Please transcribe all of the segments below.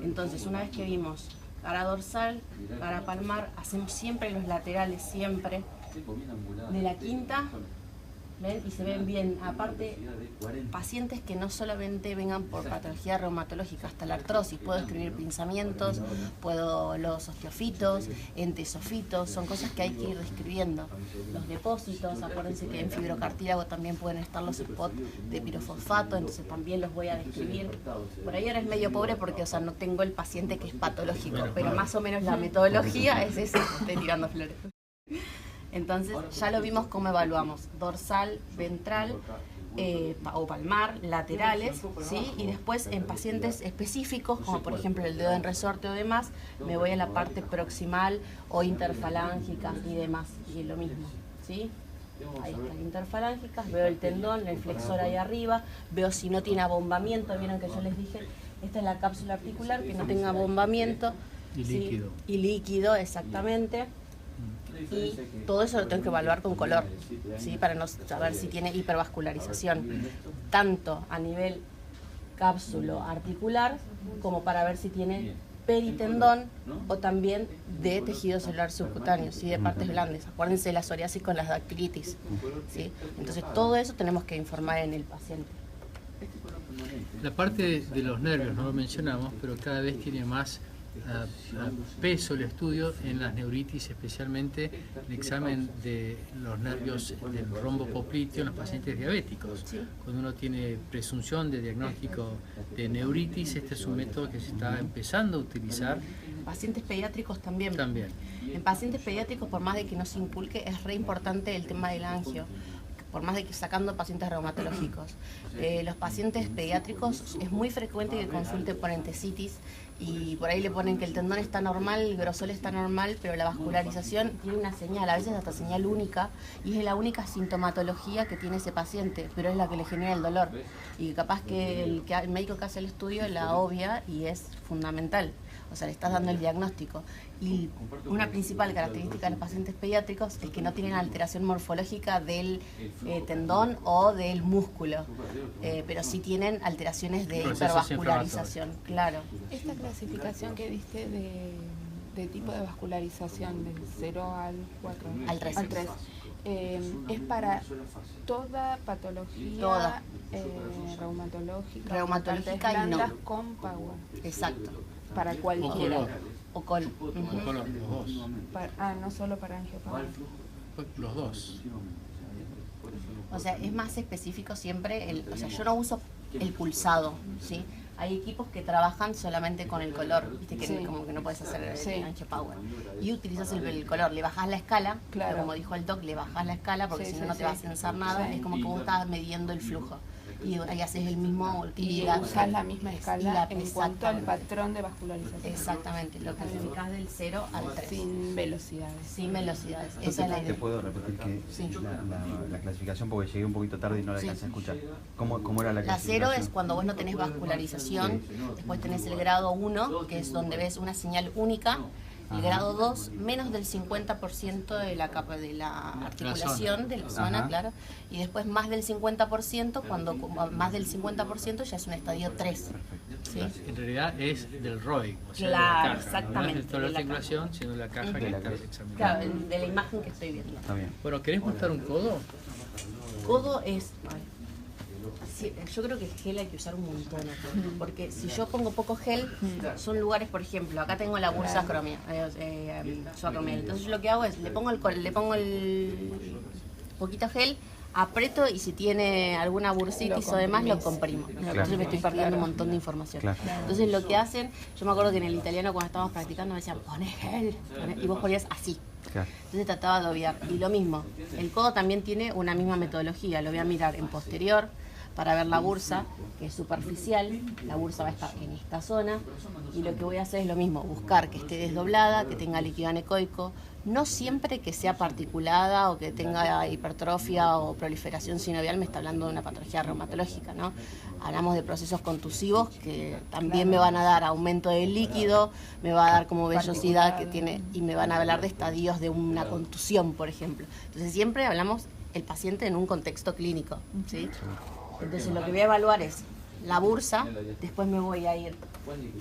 Entonces, una vez que vimos cara dorsal, cara palmar, hacemos siempre los laterales, siempre. De la quinta, ¿ven? Y se ven bien. Aparte, pacientes que no solamente vengan por patología reumatológica, hasta la artrosis. Puedo escribir pinzamientos, puedo los osteofitos, entesofitos, son cosas que hay que ir describiendo. Los depósitos, acuérdense que en fibrocartílago también pueden estar los spots de pirofosfato, entonces también los voy a describir. Por ahí ahora es medio pobre porque, o sea, no tengo el paciente que es patológico, pero más o menos la metodología es esa, estoy tirando flores. Entonces ya lo vimos cómo evaluamos, dorsal, ventral o palmar, laterales, ¿sí? Y después en pacientes específicos, como por ejemplo el dedo en resorte o demás, me voy a la parte proximal o interfalángica y demás, y lo mismo, ¿sí? Ahí están interfalángicas, veo el tendón, el flexor ahí arriba, veo si no tiene abombamiento, vieron que yo les dije, esta es la cápsula articular, que no tenga abombamiento. Y ¿sí? líquido. Y líquido, exactamente. Y todo eso lo tengo que evaluar con color, ¿sí? Para no saber si tiene hipervascularización, tanto a nivel cápsulo articular como para ver si tiene peritendón o también de tejido celular subcutáneo, ¿sí? De partes blandas. Acuérdense de la psoriasis con las dactilitis, ¿sí? Entonces todo eso tenemos que informar en el paciente. La parte de los nervios no lo mencionamos, pero cada vez tiene más peso el estudio en las neuritis, especialmente el examen de los nervios del rombo popliteo en los pacientes diabéticos. Sí. Cuando uno tiene presunción de diagnóstico de neuritis, este es un método que se está empezando a utilizar. Pacientes pediátricos también. También. En pacientes pediátricos, por más de que no se inculque, es re importante el tema del angio, por más de que sacando pacientes reumatológicos. Los pacientes pediátricos es muy frecuente que consulten por entesitis y por ahí le ponen que el tendón está normal, el grosor está normal, pero la vascularización tiene una señal, a veces hasta señal única, y es la única sintomatología que tiene ese paciente, pero es la que le genera el dolor. Y capaz que el médico que hace el estudio la obvia y es fundamental. O sea, le estás dando el diagnóstico. Y una principal característica de los pacientes pediátricos es que no tienen alteración morfológica del tendón o del músculo, pero sí tienen alteraciones de hipervascularización, claro. Esta clasificación que diste de tipo de vascularización del 0 al 4, Al 3. es para toda patología Toda. Reumatológica Reumatológica y no. con Power. Exacto. Para cualquiera. O color. O color, los dos. No solo para angiopower. Los dos. O sea, es más específico siempre, o sea, yo no uso el pulsado, ¿sí? Hay equipos que trabajan solamente con el color, viste que sí. Como que no puedes hacer el sí. angiopower. Y utilizas el color, le bajás la escala, claro. pero como dijo el doc, le bajás la escala porque sí, si no, sí, no te va a censar nada, es como que vos estás midiendo el flujo. Y ahí haces el mismo... Y usas la misma escala en cuanto al patrón de vascularización. Exactamente, lo clasificás del 0 al 3. Sin velocidades. Sin velocidades, Entonces, esa es la idea. te puedo repetir que sí. la clasificación, porque llegué un poquito tarde y no la alcancé a escuchar. ¿Cómo era la clasificación? La 0 es cuando vos no tenés vascularización, después tenés el grado 1, que es donde ves una señal única. El grado 2, menos del 50% de la capa de la articulación, de la zona, Ajá. claro. Y después más del 50%, cuando más del 50% ya es un estadio 3. ¿Sí? En realidad es del ROI, o sea, Claro, de la caja, exactamente, no es de toda de la la articulación, sino de la caja que estás examinando. Claro, de la imagen que estoy viendo. Está bien. Bueno, ¿querés mostrar un codo? Codo es... Sí, yo creo que gel hay que usar un montón acá, porque si yo pongo poco gel, son lugares, por ejemplo, acá tengo la bursa zoacromial. Entonces lo que hago es, le pongo el poquito gel, aprieto y si tiene alguna bursitis o demás, lo comprimo. Entonces me estoy perdiendo un montón de información. Claro. Entonces lo que hacen, yo me acuerdo que en el italiano cuando estábamos practicando me decían, poné gel, y vos ponías así. Claro. Entonces trataba de obviar. Y lo mismo, el codo también tiene una misma metodología, lo voy a mirar en posterior, para ver la bursa, que es superficial, la bursa va a estar en esta zona, y lo que voy a hacer es lo mismo, buscar que esté desdoblada, que tenga líquido anecoico, no siempre que sea particulada o que tenga hipertrofia o proliferación sinovial, me está hablando de una patología reumatológica, ¿no? Hablamos de procesos contusivos que también me van a dar aumento del líquido, me va a dar como vellosidad que tiene, y me van a hablar de estadios de una contusión, por ejemplo. Entonces siempre hablamos el paciente en un contexto clínico, ¿sí? Entonces lo que voy a evaluar es la bursa, después me voy a ir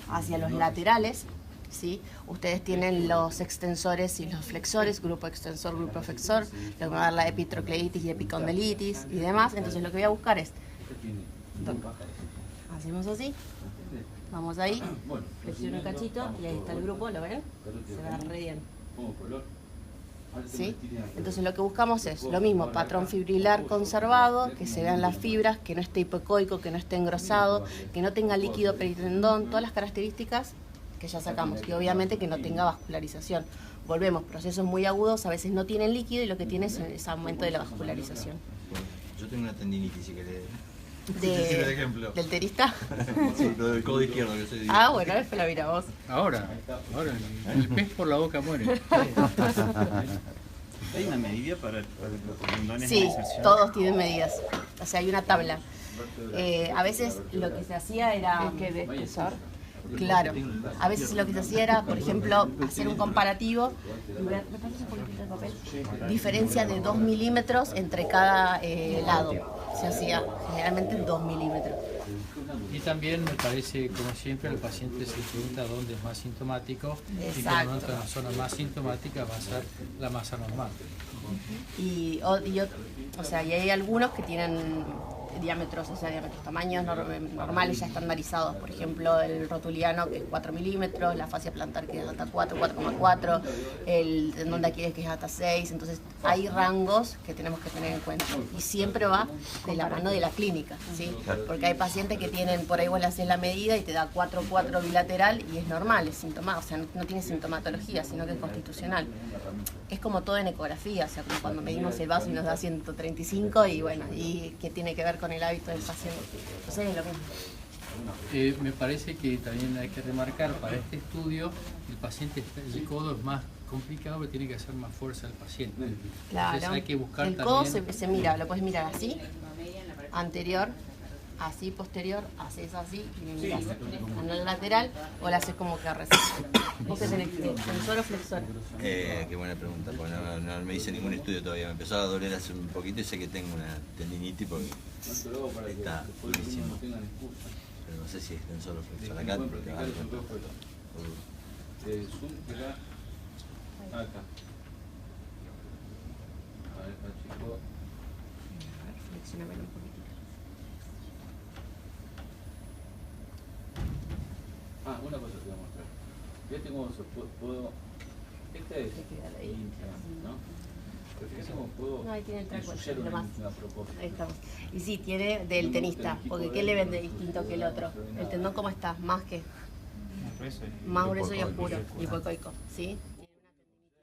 hacia los laterales, ¿sí? Ustedes tienen los extensores y los flexores, grupo extensor, grupo flexor, lo que va a dar la epitrocleitis y epicondilitis y demás. Entonces lo que voy a buscar es, hacemos así, vamos ahí, flexiono un cachito y ahí está el grupo, ¿lo ven? Se ve re bien. ¿Sí? Entonces lo que buscamos es lo mismo, patrón fibrilar conservado, que se vean las fibras, que no esté hipoecoico, que no esté engrosado, que no tenga líquido peritendón, todas las características que ya sacamos, y obviamente que no tenga vascularización. Volvemos, procesos muy agudos a veces no tienen líquido y lo que tiene es aumento de la vascularización. Yo tengo una tendinitis, si querés. ¿Del terista? Sí, lo del codo izquierdo que se dice. Ah, bueno, eso la mira vos. Ahora, el pez por la boca muere. ¿Hay una medida para los tendones Sí, de inserción? todos tienen medidas. O sea, hay una tabla. A veces lo que se hacía era... ¿Qué de espesor? Claro, a veces lo que se hacía era, por ejemplo, hacer un comparativo. ¿Me pasas un poquitito de papel? Diferencia de 2 milímetros entre cada lado. Se hacía generalmente 2 milímetros. Y también me parece, como siempre, al paciente se le pregunta dónde es más sintomático. Exacto. Y que en el momento de la zona más sintomática va a ser la masa normal. Y hay algunos que tienen diámetros, tamaños normales ya estandarizados. Por ejemplo, el rotuliano, que es 4 milímetros, la fascia plantar, que es hasta 4, 4,4, el tendón de Aquiles, que es hasta 6. Entonces, hay rangos que tenemos que tener en cuenta. Y siempre va de la mano de la clínica, ¿sí? Porque hay pacientes que tienen, por ahí vos le haces la medida y te da 4,4 bilateral y es normal, es sintomático, o sea, no tiene sintomatología, sino que es constitucional. Es como todo en ecografía, o sea, como cuando medimos el vaso y nos da 135 y bueno, y que tiene que ver con el hábito del paciente. Entonces es lo mismo. Me parece que también hay que remarcar para este estudio, el paciente, el codo es más complicado porque tiene que hacer más fuerza el paciente. Claro. Entonces hay que buscar el codo también... se mira, lo puedes mirar así, anterior, así, posterior, haces así y me mirás en el lateral o lo haces como que recién. ¿Vos qué tenés? ¿Tensor o flexor? Qué buena pregunta, porque no me hice ningún estudio todavía. Me empezó a doler hace un poquito y sé que tengo una tendinitis porque está durísimo. Pero no sé si es tensor o flexor. Acá te va a dar cuenta. Acá. Flexionamelo un poquitito. Una cosa te voy a mostrar. Yo tengo, puedo, esta es limpia, ¿no? Pero fíjate cómo puedo No, ahí tiene el track, ensuciar lo más. una propósito. Ahí estamos. Y sí, tiene del tenista, porque ¿qué le ven de distinto que el otro? El tendón, ¿cómo está? Más grueso y oscuro, hipocoico, ¿sí?